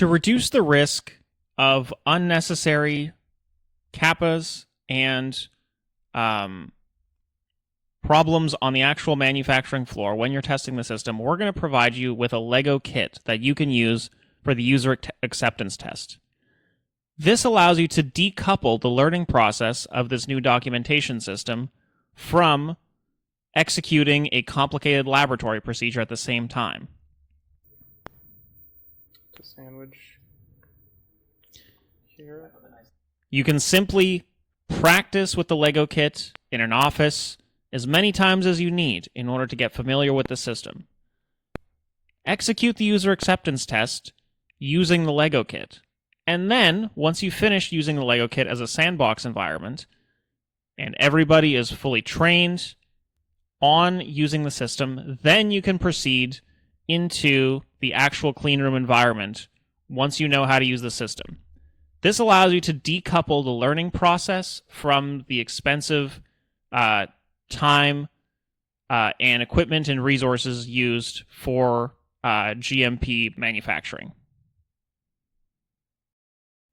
To reduce the risk of unnecessary kappas and problems on the actual manufacturing floor when you're testing the system, we're going to provide you with a Lego kit that you can use for the user acceptance test. This allows you to decouple the learning process of this new documentation system from executing a complicated laboratory procedure at the same time. The sandwich here. You can simply practice with the Lego kit in an office as many times as you need in order to get familiar with the system. Execute the user acceptance test using the Lego kit. And then, once you've finished using the Lego kit as a sandbox environment, and everybody is fully trained on using the system, then you can proceed into the actual cleanroom environment once you know how to use the system. This allows you to decouple the learning process from the expensive time and equipment and resources used for GMP manufacturing.